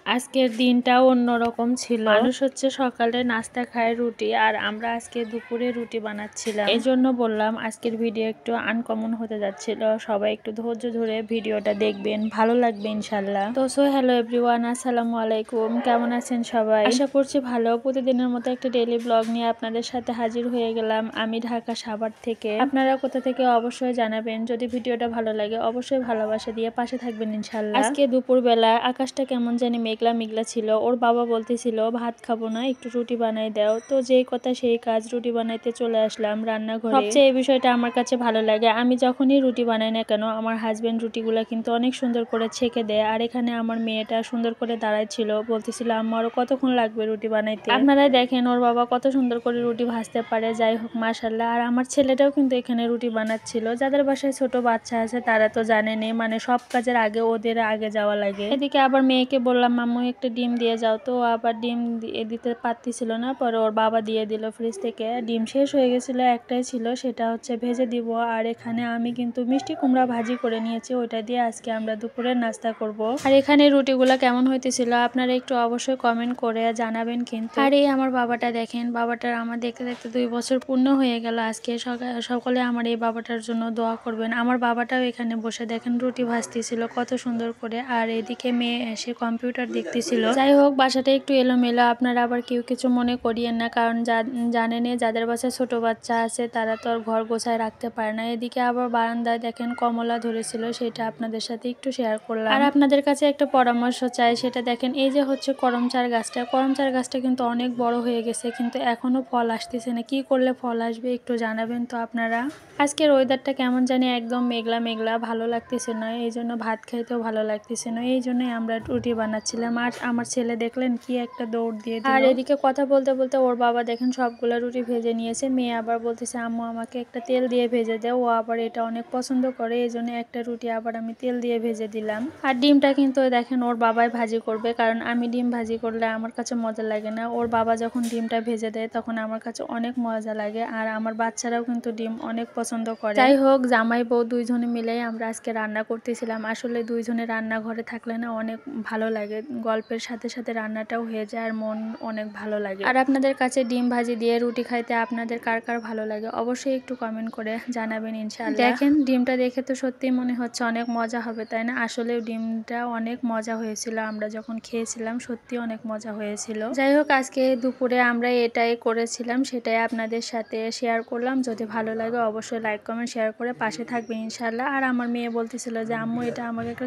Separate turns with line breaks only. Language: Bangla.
আজকের দিনটাও অন্যরকম ছিল। মানুষ হচ্ছে সকালে নাস্তা খায় রুটি, আর আমরা আজকে দুপুরে রুটি বানাচ্ছিলাম। এই জন্য বললাম আজকের ভিডিও একটু আনকমন হতে যাচ্ছিল। সবাই একটু ধৈর্য ধরে ভিডিওটা দেখবেন, ভালো লাগবে ইনশাল্লাহ। তো হ্যালো এভরিওয়ান, আসসালামু আলাইকুম। কেমন আছেন সবাই? আশা করছি ভালো। প্রতিদিনের মতো একটা ডেইলি ব্লগ নিয়ে আপনাদের সাথে হাজির হয়ে গেলাম আমি ঢাকা সাভার থেকে। আপনারা কোথা থেকে অবশ্যই জানাবেন। যদি ভিডিওটা ভালো লাগে অবশ্যই ভালোবাসা দিয়ে পাশে থাকবেন ইনশাল্লাহ। আজকে দুপুরবেলা আকাশটা কেমন জানি মেঘলা মেঘলা ছিল। ওর বাবা বলতেছিল ভাত খাবো না, একটু রুটি বানাই দাও। তো যেই কথা সেই কাজ, রুটি বানাইতে চলে আসলাম রান্নাঘরে। সবচেয়ে এই বিষয়টা আমার কাছে ভালো লাগে, আমি যখনই রুটি বানাই না কেন আমার হাজবেন্ড রুটিগুলা কিন্তু অনেক সুন্দর করে ছেঁকে দেয়। আর এখানে আমার মেয়েটা সুন্দর করে দাঁড়ায় ছিল, বলতেছিল আম্মু আরো কতক্ষণ লাগবে রুটি বানাইতে। আপনারাই দেখেন ওর বাবা কত সুন্দর করে রুটি ভাজতে পারে। যাই হোক মাশাআল্লাহ। আর আমার ছেলেটাও কিন্তু এখানে রুটি বানাচ্ছিল। যাদের বাসায় ছোট বাচ্চা আছে তারা তো জানেনই, মানে সব কাজের আগে ওদের আগে যাওয়া লাগে। এদিকে আবার মেয়েকে বললাম মাম্মু একটা ডিম দিয়ে যাও, তো আবার ডিম দিতে পারতেছিল না। পরে ওর বাবা দিয়ে দিল ফ্রিজ থেকে। ডিম শেষ হয়ে গেছিল, একটাই ছিল, সেটা হচ্ছে ভেজে দিব। আর এখানে আমি কিন্তু মিষ্টি কুমড়া ভাজি করে নিয়েছি, ওইটা দিয়ে আজকে আমরা দুপুরের নাস্তা করব। আর এখানে রুটিগুলা কেমন হইতেছিল আপনারা একটু অবশ্যই কমেন্ট করে জানাবেন কিন্তু। আর এই আমার বাবাটা দেখেন, বাবাটার আমার দেখতে দেখতে 2 বছর পূর্ণ হয়ে গেল আজকে। সকলে আমার এই বাবাটার জন্য দোয়া করবেন। আমার বাবাটাও এখানে বসে দেখেন রুটি ভাজতেছিল কত সুন্দর করে। আর এদিকে মেয়ে এসে কম্পিউটার দেখতেছিল। যাই হোক বাসাটা একটু এলোমেলো, আপনারা আবার কেউ কিছু মনে করিয়েন না, কারণ জানেন যাদের বাসায় ছোট বাচ্চা আছে তারা তো আর ঘর গোছায় রাখতে পারে না। এদিকে আবার বারান্দায় দেখেন কমলা ধরেছিল, সেটা আপনাদের সাথে একটু শেয়ার করলাম। আর আপনাদের কাছে একটা পরামর্শ চাই, সেটা দেখেন এই যে হচ্ছে করমচার গাছটা। করমচার গাছটা কিন্তু অনেক বড় হয়ে গেছে, কিন্তু এখনো ফল আসতেছে না। কি করলে ফল আসবে একটু জানাবেন তো আপনারা। আজকের ওয়েদারটা কেমন জানি একদম মেঘলা মেঘলা, ভালো লাগতেছে না, এই জন্য ভাত খাইতেও ভালো লাগতেছে না। এই জন্যই আমরা রুটি বানাচ্ছিলাম। আর আমার ছেলে দেখলেন কি একটা দৌড় দিয়ে দিল। আর এদিকে কথা বলতে বলতে ওর বাবা দেখেন সবগুলা রুটি ভেজে নিয়েছে। মেয়ে আবার বলতেছে আম্মু আমাকে একটা তেল দিয়ে ভেজে দেও, ও আবার এটা অনেক পছন্দ করে, এই জন্য একটা রুটি আবার আমি তেল দিয়ে ভেজে দিলাম। আর ডিমটা কিন্তু দেখেন ওর বাবাই ভাজি করবে, কারণ আমি ডিম ভাজি করলে আমার কাছে মজা লাগে না। ওর বাবা যখন ডিমটা ভেজে দেয় তখন আমার কাছে অনেক মজা লাগে। আর আমার বাচ্চারাও কিন্তু ডিম অনেক পছন্দ করে। যাই হোক জামাই বউ দুইজনে মিলেই আমরা আজকে রান্না করতেছিলাম। আসলে দুইজনে রান্নাঘরে থাকলে না অনেক ভালো লাগে, গল্পের সাথে সাথে রান্নাটাও হয়ে যায় আর মন অনেক ভালো লাগে। আর আপনাদের কাছে ডিম ভাজি দিয়ে রুটি খাইতে আপনাদের কার কার ভালো লাগে অবশ্যই একটু কমেন্ট করে জানাবেন ইনশাআল্লাহ। দেখেন ডিমটা দেখে তো সত্যি মনে হচ্ছে অনেক মজা হবে, তাই না? আসলেও ডিমটা অনেক মজা হয়েছিল, আমরা যখন খেয়েছিলাম সত্যি অনেক মজা হয়েছিল। যাই হোক আজকে দুপুরে আমরা এটাই করেছিলাম, সেটাই আপনাদের সাথে শেয়ার করলাম। যদি ভালো লাগে অবশ্যই লাইক কমেন্ট শেয়ার করে পাশে থাকবেন ইনশাআল্লাহ। আর আমার মেয়ে বলতেছিল যে আম্মু এটা আমাকে একটা